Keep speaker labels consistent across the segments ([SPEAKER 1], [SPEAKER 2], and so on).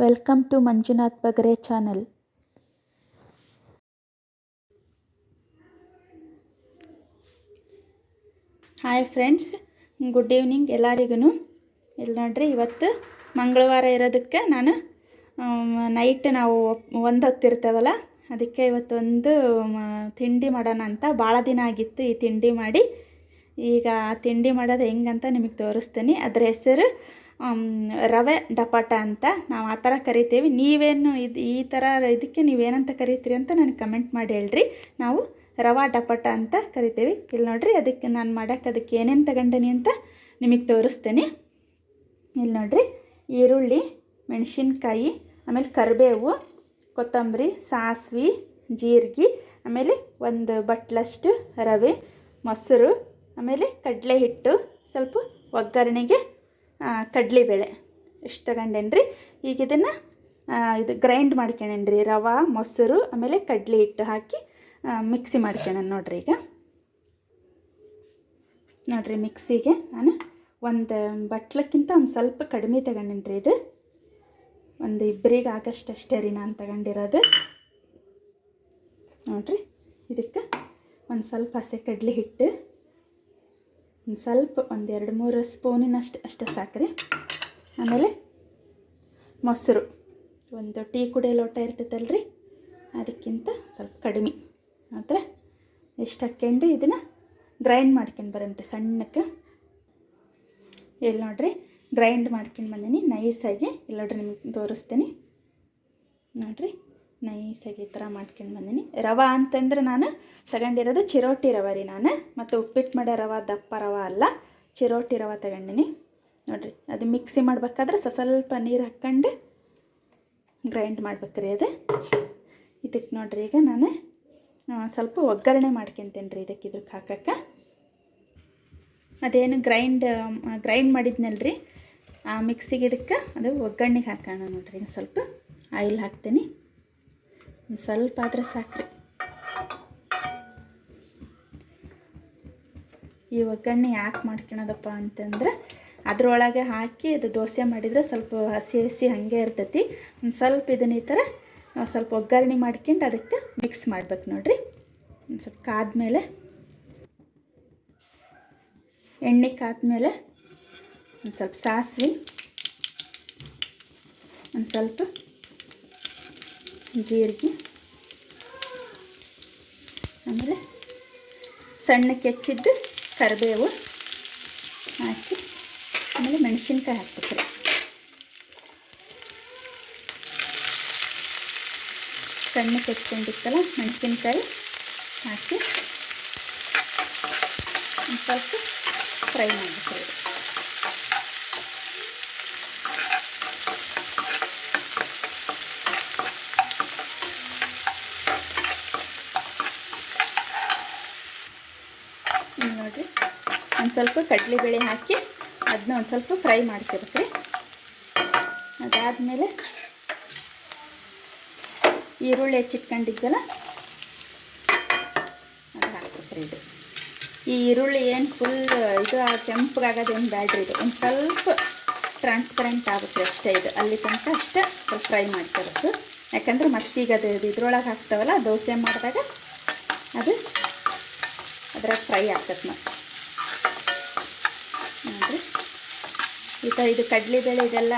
[SPEAKER 1] Welcome to Manjunath Bagare channel. Hi friends, good evening ಎಲ್ಲರಿಗೂ. ಇಲ್ಲಿ ನೋಡ್ರಿ, ಇವತ್ತು ಮಂಗಳವಾರ ಇರೋದಕ್ಕೆ ನಾನು ನೈಟ್ ನಾವು ಒಂದು ಹೊತ್ತಿರ್ತೇವಲ್ಲ, ಅದಕ್ಕೆ ಇವತ್ತೊಂದು ತಿಂಡಿ ಮಾಡೋಣ ಅಂತ. ಭಾಳ ದಿನ ಆಗಿತ್ತು ಈ ತಿಂಡಿ ಮಾಡಿ. ಈಗ ತಿಂಡಿ ಮಾಡೋದು ಹೆಂಗಂತ ನಿಮಗೆ ತೋರಿಸ್ತೀನಿ. ಅದರ ಹೆಸರು ರವೆ ಡಪಾಟ ಅಂತ ನಾವು ಆ ಥರ ಕರಿತೀವಿ. ನೀವೇನು ಈ ಥರ ಇದಕ್ಕೆ ನೀವೇನಂತ ಕರಿತೀರಿ ಅಂತ ನನಗೆ ಕಮೆಂಟ್ ಮಾಡಿ ಹೇಳ್ರಿ. ನಾವು ರವಾ ಡಪಾಟ ಅಂತ ಕರಿತೀವಿ. ಇಲ್ಲಿ ನೋಡ್ರಿ, ಅದಕ್ಕೆ ನಾನು ಅದಕ್ಕೆ ಏನೇನು ತಗೊಂಡೀನಿ ಅಂತ ನಿಮಗೆ ತೋರಿಸ್ತೀನಿ. ಇಲ್ಲಿ ನೋಡ್ರಿ, ಈರುಳ್ಳಿ, ಮೆಣಸಿನ್ಕಾಯಿ, ಆಮೇಲೆ ಕರಿಬೇವು, ಕೊತ್ತಂಬರಿ, ಸಾಸಿವೆ, ಜೀರಿಗೆ, ಆಮೇಲೆ ಒಂದು ಬಟ್ಲಷ್ಟು ರವೆ, ಮೊಸರು, ಆಮೇಲೆ ಕಡಲೆ ಹಿಟ್ಟು, ಸ್ವಲ್ಪ ಒಗ್ಗರಣೆಗೆ ಕಡಲೆಬೇಳೆ ಇಷ್ಟು ತಗೊಂಡೇನ್ರಿ. ಈಗ ಇದನ್ನು ಇದು ಗ್ರೈಂಡ್ ಮಾಡ್ಕೊಂಡೇನ್ರಿ. ರವೆ, ಮೊಸರು, ಆಮೇಲೆ ಕಡಲೆ ಹಿಟ್ಟು ಹಾಕಿ ಮಿಕ್ಸಿ ಮಾಡ್ಕೊಂಡೆ ನೋಡ್ರಿ. ಈಗ ನೋಡ್ರಿ, ಮಿಕ್ಸಿಗೆ ನಾನು ಒಂದು ಬಟ್ಲಕ್ಕಿಂತ ಒಂದು ಸ್ವಲ್ಪ ಕಡಿಮೆ ತಗೊಂಡೇನ್ರಿ. ಇದು ಒಂದು ಇಬ್ಬರಿಗೆ ಆಗಷ್ಟು ಅಷ್ಟೇ ರೀ ನಾನು ತಗೊಂಡಿರೋದು. ನೋಡ್ರಿ, ಇದಕ್ಕೆ ಒಂದು ಸ್ವಲ್ಪ ಹಸಿ ಕಡಲೆ ಹಿಟ್ಟು, ಒಂದು ಸ್ವಲ್ಪ ಒಂದು 2-3 ಸ್ಪೂನಿನಷ್ಟು ಅಷ್ಟೇ ಸಾಕ್ರಿ. ಆಮೇಲೆ ಮೊಸರು ಒಂದು ಟೀ ಕುಡಿಯೋ ಲೋಟ ಇರ್ತೈತಲ್ರಿ, ಅದಕ್ಕಿಂತ ಸ್ವಲ್ಪ ಕಡಿಮೆ ಮಾತ್ರ ಇಷ್ಟು ಹಾಕ್ಕೊಂಡು ಇದನ್ನು ಗ್ರೈಂಡ್ ಮಾಡ್ಕೊಂಡು ಬರೋಣ್ರಿ ಸಣ್ಣಕ್ಕೆ. ಇಲ್ಲಿ ನೋಡ್ರಿ, ಗ್ರೈಂಡ್ ಮಾಡ್ಕೊಂಡು ಬಂದೀನಿ ನೈಸಾಗಿ. ಇಲ್ಲಿ ನೋಡ್ರಿ, ನಿಮಗೆ ತೋರಿಸ್ತೀನಿ. ನೋಡ್ರಿ, ನೈಸಾಗಿ ಈ ಥರ ಮಾಡ್ಕೊಂಡು ಬಂದೀನಿ. ರವೆ ಅಂತಂದ್ರೆ ನಾನು ತಗೊಂಡಿರೋದು ಚಿರೋಟಿ ರವೆ ರೀ. ನಾನು ಮತ್ತು ಉಪ್ಪಿಟ್ಟು ಮಾಡೋ ರವೆ, ದಪ್ಪ ರವೆ ಅಲ್ಲ, ಚಿರೋಟಿ ರವೆ ತಗೊಂಡಿನಿ. ನೋಡ್ರಿ, ಅದು ಮಿಕ್ಸಿ ಮಾಡ್ಬೇಕಾದ್ರೆ ಸ್ವಲ್ಪ ನೀರು ಹಾಕ್ಕೊಂಡು ಗ್ರೈಂಡ್ ಮಾಡ್ಬೇಕ್ರಿ ಅದು. ಇದಕ್ಕೆ ನೋಡ್ರಿ, ಈಗ ನಾನು ಸ್ವಲ್ಪ ಒಗ್ಗರಣೆ ಮಾಡ್ಕೊತೀನಿ ರೀ ಇದಕ್ಕೆ ಹಾಕಕ್ಕೆ. ಅದೇನು ಗ್ರೈಂಡ್ ಮಾಡಿದ್ನಲ್ರಿ ಆ ಮಿಕ್ಸಿಗೆ, ಇದಕ್ಕೆ ಅದು ಒಗ್ಗರಣೆಗೆ ಹಾಕೋಣ. ನೋಡ್ರಿ, ಈಗ ಸ್ವಲ್ಪ ಆಯಿಲ್ ಹಾಕ್ತೀನಿ. ಸ್ವಲ್ಪ ಆದರೆ ಸಾಕ್ರಿ. ಈ ಒಗ್ಗರಣೆ ಯಾಕೆ ಮಾಡ್ಕೊಳೋದಪ್ಪ ಅಂತಂದ್ರೆ, ಅದರೊಳಗೆ ಹಾಕಿ ಅದು ದೋಸೆ ಮಾಡಿದರೆ ಸ್ವಲ್ಪ ಹಸಿ ಹಸಿ ಹಾಗೆ ಇರ್ತೈತಿ. ಒಂದು ಸ್ವಲ್ಪ ಇದನ್ನ ಈ ಥರ ಸ್ವಲ್ಪ ಒಗ್ಗರಣೆ ಮಾಡ್ಕೊಂಡು ಅದಕ್ಕೆ ಮಿಕ್ಸ್ ಮಾಡ್ಬೇಕು. ನೋಡ್ರಿ, ಒಂದು ಸ್ವಲ್ಪ ಕಾದ್ಮೇಲೆ, ಎಣ್ಣೆ ಕಾದ್ಮೇಲೆ ಒಂದು ಸ್ವಲ್ಪ ಸಾಸಿವೆ, ಒಂದು ಸ್ವಲ್ಪ ಜೀರಿಗೆ, ಆಮೇಲೆ ಸಣ್ಣಕ್ಕೆ ಹೆಚ್ಚಿದ್ದು ಕರಿಬೇವು ಹಾಕಿ, ಆಮೇಲೆ ಮೆಣಸಿನ್ಕಾಯಿ ಹಾಕ್ಬೇಕ್ರಿ. ಸಣ್ಣಕ್ಕೆ ಹೆಚ್ಚಿಕೊಂಡಿತ್ತಲ್ಲ ಮೆಣಸಿನ್ಕಾಯಿ ಹಾಕಿ ಒಂದು ಸ್ವಲ್ಪ ಫ್ರೈ ಮಾಡಬೇಕ್ರಿ. ನೋಡಿರಿ, ಒಂದು ಸ್ವಲ್ಪ ಕಡಲೆಬೇಳೆ ಹಾಕಿ ಅದನ್ನ ಒಂದು ಸ್ವಲ್ಪ ಫ್ರೈ ಮಾಡ್ಕೊಬೇಕ್ರಿ. ಅದಾದಮೇಲೆ ಈರುಳ್ಳಿ ಹೆಚ್ಚಿಟ್ಕೊಂಡಿದ್ದಲ್ಲ ಅದು ಹಾಕ್ಬೇಕ್ರಿ. ಇದು ಈ ಈರುಳ್ಳಿ ಏನು ಫುಲ್ ಇದು ಕೆಂಪಗಾಗೋದೇನು ಬ್ಯಾಡ್ರಿ. ಇದು ಒಂದು ಸ್ವಲ್ಪ ಟ್ರಾನ್ಸ್ಪರೆಂಟ್ ಆಗುತ್ತೆ ಅಷ್ಟೇ. ಇದು ಅಲ್ಲಿ ತನಕ ಅಷ್ಟೇ ಸ್ವಲ್ಪ ಫ್ರೈ ಮಾಡ್ಕೊಬೇಕು. ಯಾಕಂದ್ರೆ ಮತ್ತೀಗ ಅದು ಇದ್ರೊಳಗೆ ಹಾಕ್ತಾವಲ್ಲ ದೋಸೆ ಮಾಡಿದಾಗ ಅದು ಅದ್ರಾಗ ಫ್ರೈ ಆಗ್ತದೆ. ಮತ್ತೆ ನೋಡಿರಿ, ಈ ಥರ ಇದು ಕಡಲೆಬೇಳೆ ಇದೆಲ್ಲ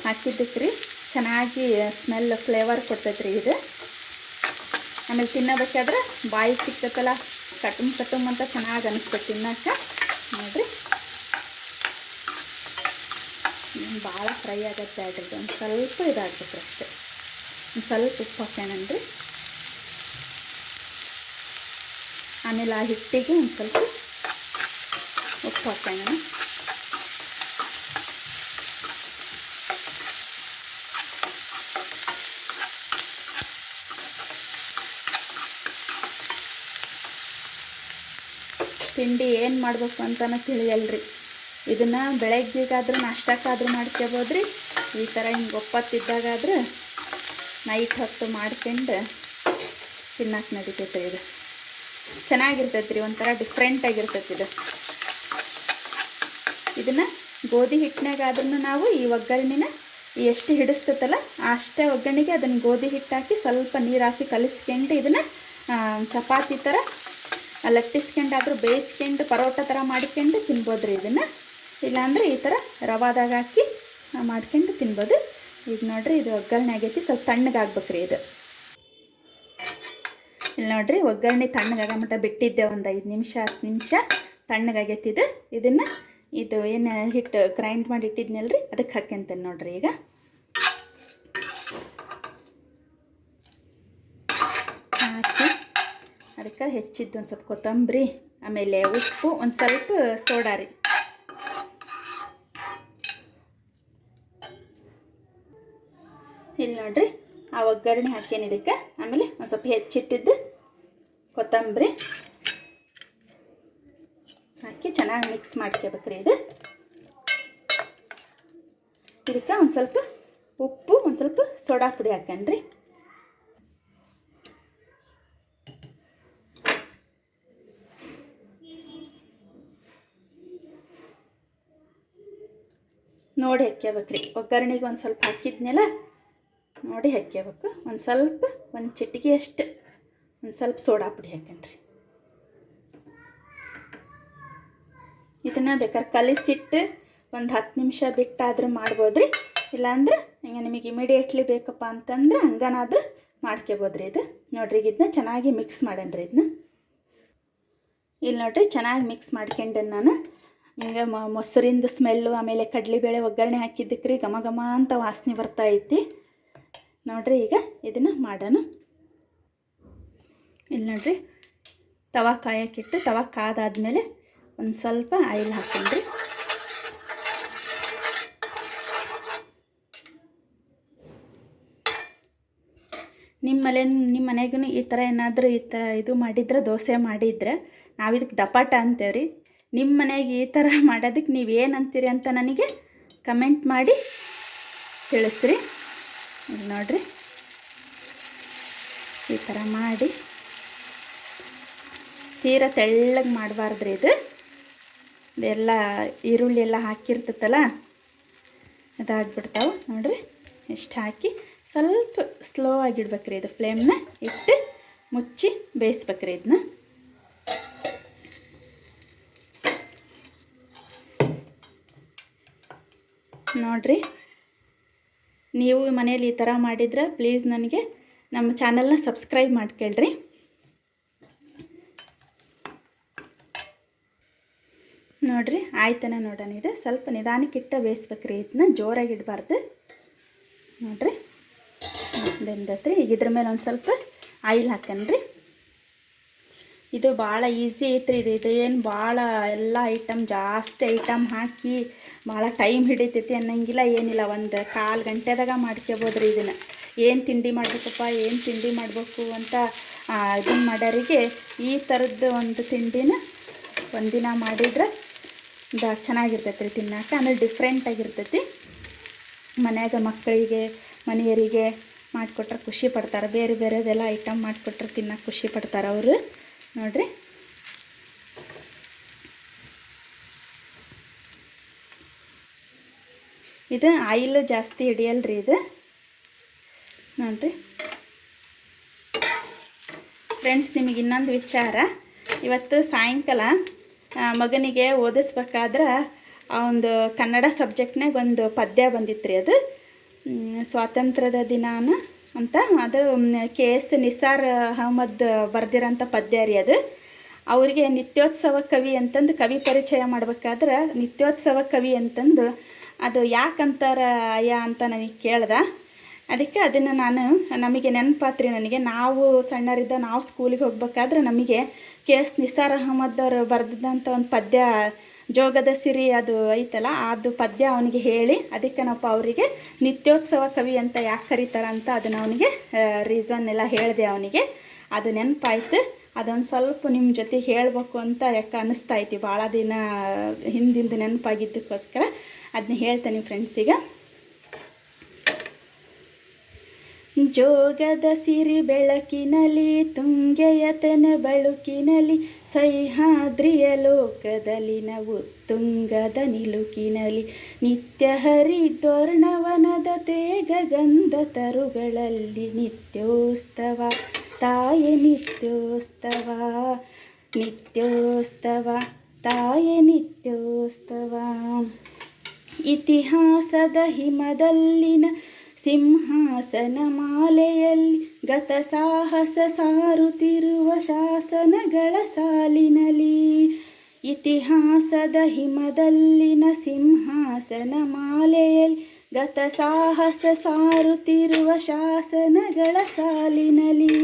[SPEAKER 1] ಹಾಕಿದ್ದಕ್ಕೆ ರೀ ಚೆನ್ನಾಗಿ ಸ್ಮೆಲ್ ಫ್ಲೇವರ್ ಕೊಡ್ತೈತೆ ರೀ ಇದು. ಆಮೇಲೆ ತಿನ್ನಬೇಕಾದ್ರೆ ಬಾಯಿ ಸಿಕ್ತೈತಲ್ಲ, ಕಟುಮ್ ಅಂತ ಚೆನ್ನಾಗಿ ಅನಿಸ್ತದೆ ತಿನ್ನೋಕ್ಕೆ. ನೋಡಿರಿ, ಭಾಳ ಫ್ರೈ ಆಗತ್ತೆ ಆಡ್ರಿ. ಒಂದು ಸ್ವಲ್ಪ ಇದಾಗ್ತೈತೆ ಅಷ್ಟೇ. ಒಂದು ಸ್ವಲ್ಪ ಉಪ್ಪು ಹಾಕೋಣನ್ರಿ. ಆಮೇಲೆ ಆ ಹಿಟ್ಟಿಗೆ ಒಂದು ಸ್ವಲ್ಪ ಉಪ್ಪು ಹಾಕೋಣ. ತಿಂಡಿ ಏನು ಮಾಡಬೇಕು ಅಂತಲೂ ತಿಳಿಯಲ್ರಿ. ಇದನ್ನು ಬೆಳಗ್ಗೆಗಾದ್ರೂ ನಾಷ್ಟಕ್ಕಾದ್ರೂ ಮಾಡ್ಕೋಬೋದ್ರಿ. ಈ ಥರ ಹಿಂಗೆ ಒಪ್ಪತ್ತಿದ್ದಾಗಾದ್ರೆ ನೈಟ್ ಹೊತ್ತು ಮಾಡ್ಕೊಂಡು ತಿನ್ನಕ್ಕೆ ನಡಿತೈತೆ. ಇದು ಚೆನ್ನಾಗಿರ್ತೈತೆ ರೀ, ಒಂಥರ ಡಿಫ್ರೆಂಟಾಗಿರ್ತೈತೆ ಇದು. ಇದನ್ನು ಗೋಧಿ ಹಿಟ್ಟಿನಾಗಾದ್ರೂ ನಾವು ಈ ಒಗ್ಗರಣೆನ ಎಷ್ಟು ಹಿಡಿಸ್ತೈತಲ್ಲ ಅಷ್ಟೇ ಒಗ್ಗರಣೆಗೆ ಅದನ್ನು ಗೋಧಿ ಹಿಟ್ಟು ಹಾಕಿ ಸ್ವಲ್ಪ ನೀರು ಹಾಕಿ ಕಲಿಸ್ಕೊಂಡು ಇದನ್ನು ಚಪಾತಿ ಥರ ಲಟ್ಟಿಸ್ಕೊಂಡಾದರೂ ಬೇಯಿಸ್ಕೊಂಡು ಪರೋಟ ಥರ ಮಾಡ್ಕೊಂಡು ತಿನ್ಬೋದು ರೀ ಇದನ್ನು. ಇಲ್ಲಾಂದರೆ ಈ ಥರ ರವಾದಾಗ ಹಾಕಿ ಮಾಡ್ಕೊಂಡು ತಿನ್ಬೋದು. ಈಗ ನೋಡಿರಿ ಇದು ಒಗ್ಗರಣೆ ಆಗೈತಿ, ಸ್ವಲ್ಪ ತಣ್ಣಗಾಗ್ಬೇಕು ರೀ ಇದು. ಇಲ್ಲಿ ನೋಡಿರಿ ಒಗ್ಗರಣೆ ತಣ್ಣಗಾಗೋ ಮಟ್ಟ ಬಿಟ್ಟಿದ್ದೆ, ಒಂದು 5 ನಿಮಿಷ 10 ನಿಮಿಷ ತಣ್ಣಗಾಗೈತಿ ಇದು. ಇದನ್ನು ಇದು ಏನು ಹಿಟ್ಟು ಗ್ರೈಂಡ್ ಮಾಡಿ ಇಟ್ಟಿದ್ನಲ್ರಿ ಅದಕ್ಕೆ ಹಾಕ್ಯಂತೇನೆ ನೋಡಿರಿ. ಈಗ ಹಾಕಿ ಅದಕ್ಕೆ ಹೆಚ್ಚಿದ್ದು ಒಂದು ಸ್ವಲ್ಪ ಕೊತ್ತಂಬರಿ, ಆಮೇಲೆ ಉಪ್ಪು, ಒಂದು ಸ್ವಲ್ಪ ಸೋಡಾ ರೀ. ಇಲ್ಲಿ ನೋಡಿರಿ ಆ ಒಗ್ಗರಣೆ ಹಾಕೇನಿ ಇದಕ್ಕೆ. ಆಮೇಲೆ ಒಂದು ಸ್ವಲ್ಪ ಹೆಚ್ಚಿಟ್ಟಿದ್ದು ಕೊತ್ತಂಬರಿ ಹಾಕಿ ಚೆನ್ನಾಗಿ ಮಿಕ್ಸ್ ಮಾಡ್ಕೋಬೇಕ್ರಿ ಇದು. ಇದಕ್ಕೆ ಒಂದು ಸ್ವಲ್ಪ ಉಪ್ಪು, ಒಂದು ಸ್ವಲ್ಪ ಸೋಡಾ ಪುಡಿ ಹಾಕಣ್ರಿ. ನೋಡಿ ಹಾಕ್ಕೋಬೇಕ್ರಿ. ಒಗ್ಗರಣೆಗೆ ಒಂದು ಸ್ವಲ್ಪ ಹಾಕಿದ್ನೆಲ್ಲ ನೋಡಿ ಹಾಕ್ಕೋಬೇಕು. ಒಂದು ಸ್ವಲ್ಪ ಒಂದು ಚಿಟಿಕೆ ಅಷ್ಟು ಒಂದು ಸ್ವಲ್ಪ ಸೋಡಾ ಪುಡಿ ಹಾಕಣ್ರಿ. ಇದನ್ನು ಬೇಕಾದ್ರೆ ಕಲಿಸಿಟ್ಟು ಒಂದು 10 ನಿಮಿಷ ಬಿಟ್ಟಾದರೂ ಮಾಡ್ಬೋದ್ರಿ. ಇಲ್ಲಾಂದ್ರೆ ಹಿಂಗೆ ನಿಮಗೆ ಇಮಿಡಿಯೇಟ್ಲಿ ಬೇಕಪ್ಪ ಅಂತಂದ್ರೆ ಹಂಗನಾದ್ರೂ ಮಾಡ್ಕೋಬೋದ್ರಿ ಇದು. ನೋಡ್ರಿ ಈಗ ಇದನ್ನ ಚೆನ್ನಾಗಿ ಮಿಕ್ಸ್ ಮಾಡಣ್ರಿ ಇದನ್ನ. ಇಲ್ಲಿ ನೋಡ್ರಿ ಚೆನ್ನಾಗಿ ಮಿಕ್ಸ್ ಮಾಡ್ಕೊಂಡೆ ನಾನು. ಹಿಂಗೆ ಮೊಸರಿಂದ ಸ್ಮೆಲ್ಲು, ಆಮೇಲೆ ಕಡಲೆಬೇಳೆ ಒಗ್ಗರಣೆ ಹಾಕಿದ್ದಕ್ಕೆ ರೀ ಘಮ ಘಮ ಅಂತ ವಾಸನೆ ಬರ್ತಾ ಐತಿ. ನೋಡ್ರಿ ಈಗ ಇದನ್ನು ಮಾಡೋಣ. ಇಲ್ಲಿ ನೋಡ್ರಿ ತವಾ ಕಾಯಕ್ಕಿಟ್ಟು ತವಾ ಕಾದಾದ್ಮೇಲೆ ಒಂದು ಸ್ವಲ್ಪ ಆಯಿಲ್ ಹಾಕೊಂಡ್ರಿ. ನಿಮ್ಮ ಮನೆಗೂ ಈ ಥರ ಏನಾದರೂ ಇದು ಮಾಡಿದ್ರೆ, ದೋಸೆ ಮಾಡಿದ್ರೆ ನಾವು ಇದಕ್ಕೆ ಡಪಾಟ ಅಂತೇವ್ರಿ. ನಿಮ್ಮ ಮನೆಗೆ ಈ ಥರ ಮಾಡೋದಕ್ಕೆ ನೀವೇನು ಅಂತೀರಿ ಅಂತ ನನಗೆ ಕಮೆಂಟ್ ಮಾಡಿ ತಿಳಿಸ್ರಿ. ಇಲ್ಲಿ ನೋಡ್ರಿ ಈ ಥರ ಮಾಡಿ, ತೀರ ತೆಳ್ಳಗೆ ಮಾಡಬಾರ್ದ್ರಿ ಇದು. ಇದೆಲ್ಲ ಈರುಳ್ಳಿ ಎಲ್ಲ ಹಾಕಿರ್ತೈತಲ್ಲ ಅದಾಗ್ಬಿಡ್ತಾವೆ. ನೋಡ್ರಿ ಎಷ್ಟು ಹಾಕಿ ಸ್ವಲ್ಪ ಸ್ಲೋ ಆಗಿಡ್ಬೇಕ್ರಿ ಇದು. ಫ್ಲೇಮ್ನ ಇಟ್ಟು ಮುಚ್ಚಿ ಬೇಯಿಸ್ಬೇಕ್ರಿ ಇದನ್ನ. ನೋಡ್ರಿ ನೀವು ಮನೇಲಿ ಈ ಥರ ಮಾಡಿದ್ರೆ ಪ್ಲೀಸ್ ನನಗೆ ನಮ್ಮ ಚಾನಲ್ನ ಸಬ್ಸ್ಕ್ರೈಬ್ ಮಾಡ್ಕೊಳ್ರಿ. ನೋಡ್ರಿ ಆಯ್ತನ ನೋಡೋಣ. ಇದು ಸ್ವಲ್ಪ ನಿಧಾನಕ್ಕಿಟ್ಟ ಬೇಯಿಸ್ಬೇಕ್ರಿ ಇದನ್ನ, ಜೋರಾಗಿ ಇಡಬಾರ್ದು. ನೋಡ್ರಿ ಬೆಂದತ್ರಿ. ಈಗ ಇದ್ರ ಮೇಲೆ ಒಂದು ಸ್ವಲ್ಪ ಆಯಿಲ್ ಹಾಕನ್ರಿ. ಇದು ಭಾಳ ಈಸಿ ಐತ್ರಿ ಇದು ಏನು ಭಾಳ ಎಲ್ಲ ಜಾಸ್ತಿ ಐಟಮ್ ಹಾಕಿ ಭಾಳ ಟೈಮ್ ಹಿಡಿತೈತಿ ಅನ್ನಂಗಿಲ್ಲ, ಏನಿಲ್ಲ. ಒಂದು 1/4 ಗಂಟೆದಾಗ ಮಾಡ್ಕೋಬೋದ್ರಿ ಇದನ್ನು. ಏನು ತಿಂಡಿ ಮಾಡಬೇಕಪ್ಪ, ಏನು ತಿಂಡಿ ಮಾಡಬೇಕು ಅಂತ ಇದನ್ನು ಮಾಡೋರಿಗೆ ಈ ಥರದ್ದು ಒಂದು ತಿಂಡಿನ ಒಂದಿನ ಮಾಡಿದ್ರೆ ಚೆನ್ನಾಗಿರ್ತೈತೆ ರೀ ತಿನ್ನೋಕೆ. ಆಮೇಲೆ ಡಿಫ್ರೆಂಟಾಗಿರ್ತೈತಿ. ಮನ್ಯಾಗ ಮಕ್ಕಳಿಗೆ ಮನೆಯವರಿಗೆ ಮಾಡಿಕೊಟ್ರೆ ಖುಷಿ ಪಡ್ತಾರೆ. ಬೇರೆ ಬೇರೆದೆಲ್ಲ ಐಟಮ್ ಮಾಡಿಕೊಟ್ರೆ ತಿನ್ನೋಕೆ ಖುಷಿ ಪಡ್ತಾರೆ ಅವರು. ನೋಡ್ರಿ ಇದು ಆಯಿಲ್ ಜಾಸ್ತಿ ಹಿಡಿಯಲ್ರಿ ಇದು. ನೋಡ್ರಿ ಫ್ರೆಂಡ್ಸ್, ನಿಮಗೆ ಇನ್ನೊಂದು ವಿಚಾರ. ಇವತ್ತು ಸಾಯಂಕಾಲ ಮಗನಿಗೆ ಓದಿಸ್ಬೇಕಾದ್ರೆ ಒಂದು ಕನ್ನಡ ಸಬ್ಜೆಕ್ಟ್ನಾಗ ಒಂದು ಪದ್ಯ ಬಂದಿತ್ತು ರೀ. ಅದು ಸ್ವಾತಂತ್ರ್ಯದ ದಿನಾನ ಅಂತ, ಅದು KS ನಿಸಾರ್ ಅಹಮದ್ ಬರ್ದಿರೋಂಥ ಪದ್ಯ ರೀ ಅದು. ಅವರಿಗೆ ನಿತ್ಯೋತ್ಸವ ಕವಿ ಅಂತಂದು ಕವಿ ಪರಿಚಯ ಮಾಡ್ಬೇಕಾದ್ರೆ ನಿತ್ಯೋತ್ಸವ ಕವಿ ಅಂತಂದು ಅದು ಯಾಕಂತಾರ ಅಯ್ಯ ಅಂತ ನನಗೆ ಕೇಳ್ದೆ. ಅದಕ್ಕೆ ಅದನ್ನು ನಮಗೆ ನೆನಪಾತ್ರಿ. ನನಗೆ ನಾವು ಸಣ್ಣರಿದ್ದ ನಾವು ಸ್ಕೂಲಿಗೆ ಹೋಗ್ಬೇಕಾದ್ರೆ ನಮಗೆ KS ನಿಸಾರ್ ಅಹಮದ್ ಅವರು ಬರೆದಿದ್ದಂಥ ಒಂದು ಪದ್ಯ ಜೋಗದ ಸಿರಿ ಅದು ಐತಲ್ಲ, ಅದು ಪದ್ಯ ಅವನಿಗೆ ಹೇಳಿ ಅದಕ್ಕೆ ನಾವು ಅವರಿಗೆ ನಿತ್ಯೋತ್ಸವ ಕವಿ ಅಂತ ಯಾಕೆ ಕರೀತಾರಂತ ಅದನ್ನು ಅವನಿಗೆ ರೀಸನ್ ಎಲ್ಲ ಹೇಳಿದೆ ಅವನಿಗೆ. ಅದು ನೆನಪಾಯ್ತು. ಅದೊಂದು ಸ್ವಲ್ಪ ನಿಮ್ಮ ಜೊತೆ ಹೇಳಬೇಕು ಅಂತ ಯಾಕೆ ಅನ್ನಿಸ್ತಾ ಐತಿ. ಭಾಳ ದಿನ ಹಿಂದಿಂದ ನೆನಪಾಗಿದ್ದಕ್ಕೋಸ್ಕರ ಅದನ್ನ ಹೇಳ್ತೇನೆ ಫ್ರೆಂಡ್ಸಿಗೆ. ಜೋಗದ ಸಿರಿ ಬೆಳಕಿನಲ್ಲಿ ತುಂಗೆಯತನ ಬಳುಕಿನಲ್ಲಿ ಸಹ್ಯಾದ್ರಿಯ ಲೋಕದಲ್ಲಿನ ಉತ್ತುಂಗದ ನಿಲುಕಿನಲಿ ನಿತ್ಯ ಹರಿದ್ವರ್ಣವನದ ತೇಗ ಗಂಧ ತರುಗಳಲ್ಲಿ ನಿತ್ಯೋತ್ಸವ ತಾಯೆ ನಿತ್ಯೋತ್ಸವ ನಿತ್ಯೋತ್ಸವ ತಾಯೆ ನಿತ್ಯೋತ್ಸವ. ಇತಿಹಾಸದ ಹಿಮದಲ್ಲಿನ ಸಿಂಹಾಸನ ಮಾಲೆಯಲ್ಲಿ ಗತ ಸಾಹಸ ಸಾರುತ್ತಿರುವ ಶಾಸನಗಳ ಸಾಲಿನಲಿ. ಇತಿಹಾಸದ ಹಿಮದಲ್ಲಿನ ಸಿಂಹಾಸನ ಮಾಲೆಯಲ್ಲಿ ಗತ ಸಾಹಸ ಸಾರುತ್ತಿರುವ ಶಾಸನಗಳ ಸಾಲಿನಲಿ.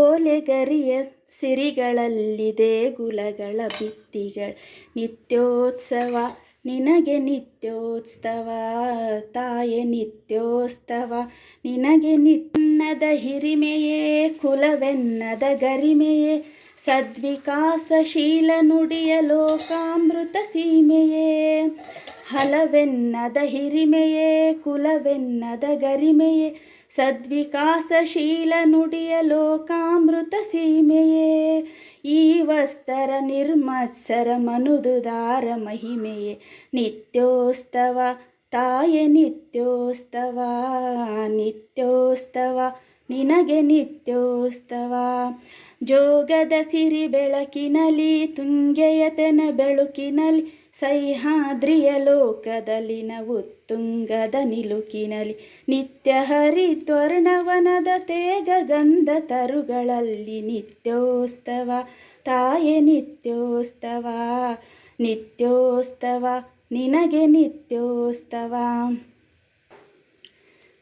[SPEAKER 1] ಓಲೆಗರಿಯ ಸಿರಿಗಳಲ್ಲಿ ದೇಗುಲಗಳ ಭಿತ್ತಿಗಳ ನಿತ್ಯೋತ್ಸವ ನಿನಗೆ ನಿತ್ಯೋತ್ಸವ ತಾಯೆ ನಿತ್ಯೋತ್ಸವ ನಿನಗೆ. ನಿನ್ನದ ಹಿರಿಮೆಯೇ ಕುಲವೆನ್ನದ ಗರಿಮೆಯೇ ಸದ್ವಿಕಾಸಶೀಲ ನುಡಿಯ ಲೋಕಾಮೃತ ಸೀಮೆಯೇ. ಹಲವೆನ್ನದ ಹಿರಿಮೆಯೇ ಕುಲವೆನ್ನದ ಗರಿಮೆಯೇ ಸದ್ವಿಕಾಸಶೀಲ ನುಡಿಯ ಲೋಕಾಮೃತ ಸೀಮೆಯೇ. ಈ ವಸ್ತರ ನಿರ್ಮತ್ಸರ ಮನುದುದಾರ ಮಹಿಮೆಯೇ ನಿತ್ಯೋತ್ಸವ ತಾಯೆ ನಿತ್ಯೋತ್ಸವ ನಿತ್ಯೋತ್ಸವ ನಿನಗೆ ನಿತ್ಯೋತ್ಸವ. ಜೋಗದ ಸಿರಿ ಬೆಳಕಿನಲಿ ತುಂಗೆಯತನ ಬೆಳಕಿನಲಿ ಸಹ್ಯಾದ್ರಿಯ ಲೋಕದಲ್ಲಿನ ಉತ್ತುಂಗದ ನಿಲುಕಿನಲಿ ನಿತ್ಯ ಹರಿದ್ವರ್ಣವನದ ತೇಗ ಗಂಧ ತರುಗಳಲ್ಲಿ ನಿತ್ಯೋತ್ಸವ ತಾಯೆ ನಿತ್ಯೋತ್ಸವ ನಿತ್ಯೋತ್ಸವ ನಿನಗೆ ನಿತ್ಯೋತ್ಸವ.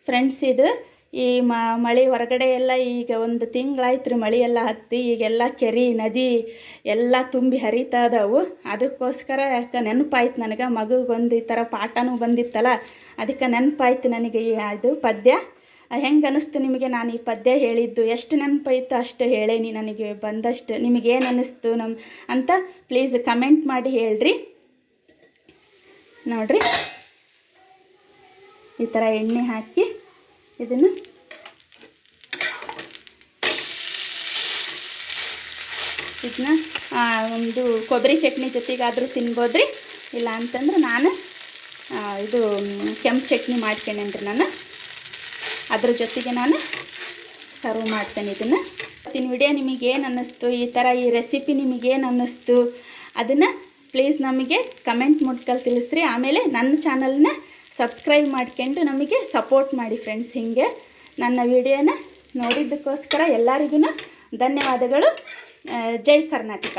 [SPEAKER 1] ಫ್ರೆಂಡ್ಸ್, ಇದು ಈ ಮಳೆ ಹೊರಗಡೆ ಎಲ್ಲ ಈಗ ಒಂದು ತಿಂಗಳಾಯ್ತು ರೀ ಮಳೆ ಎಲ್ಲ ಹತ್ತಿ ಈಗೆಲ್ಲ ಕೆರೆ ನದಿ ಎಲ್ಲ ತುಂಬಿ ಹರಿತಾ ಇದಾವು. ಅದಕ್ಕೋಸ್ಕರ ಯಾಕೆ ನೆನಪಾಯ್ತು ನನಗೆ, ಮಗುಗೊಂದು ಈ ಥರ ಪಾಠನೂ ಬಂದಿತ್ತಲ್ಲ, ಅದಕ್ಕೆ ನೆನಪಾಯ್ತು ನನಗೆ ಇದು ಪದ್ಯ. ಹೆಂಗೆ ಅನ್ನಿಸ್ತು ನಿಮಗೆ ನಾನು ಈ ಪದ್ಯ ಹೇಳಿದ್ದು? ಎಷ್ಟು ನೆನಪಾಯ್ತು ಅಷ್ಟು ಹೇಳೇನಿ, ನನಗೆ ಬಂದಷ್ಟು. ನಿಮಗೇನು ಅನ್ನಿಸ್ತು ಅಂತ ಪ್ಲೀಸ್ ಕಮೆಂಟ್ ಮಾಡಿ ಹೇಳ್ರಿ. ನೋಡಿರಿ, ಈ ಥರ ಎಣ್ಣೆ ಹಾಕಿ ಇದನ್ನು ಒಂದು ಕೊಬ್ಬರಿ ಚಟ್ನಿ ಜೊತೆಗಾದರೂ ತಿನ್ಬೋದ್ರಿ. ಇಲ್ಲ ಅಂತಂದ್ರೆ ನಾನು ಇದು ಕೆಂಪು ಚಟ್ನಿ ಮಾಡ್ಕೊಂಡೇನ್ರಿ ನಾನು, ಅದ್ರ ಜೊತೆಗೆ ನಾನು ಸರ್ವ್ ಮಾಡ್ತೇನೆ ಇದನ್ನು. ಇವತ್ತಿನ ವಿಡಿಯೋ ನಿಮಗೇನು ಅನ್ನಿಸ್ತು, ಈ ಥರ ಈ ರೆಸಿಪಿ ನಿಮಗೇನು ಅನ್ನಿಸ್ತು ಅದನ್ನು ಪ್ಲೀಸ್ ನಮಗೆ ಕಮೆಂಟ್ ಮೂಲಕ ತಿಳಿಸ್ರಿ. ಆಮೇಲೆ ನನ್ನ ಚಾನಲ್ನ ಸಬ್ಸ್ಕ್ರೈಬ್ ಮಾಡ್ಕೊಂಡು ನಮಗೆ ಸಪೋರ್ಟ್ ಮಾಡಿ ಫ್ರೆಂಡ್ಸ್. ಹೀಗೆ ನನ್ನ ವಿಡಿಯೋನ ನೋಡಿದ್ದಕ್ಕೋಸ್ಕರ ಎಲ್ಲರಿಗೂ ಧನ್ಯವಾದಗಳು. ಜೈ ಕರ್ನಾಟಕ.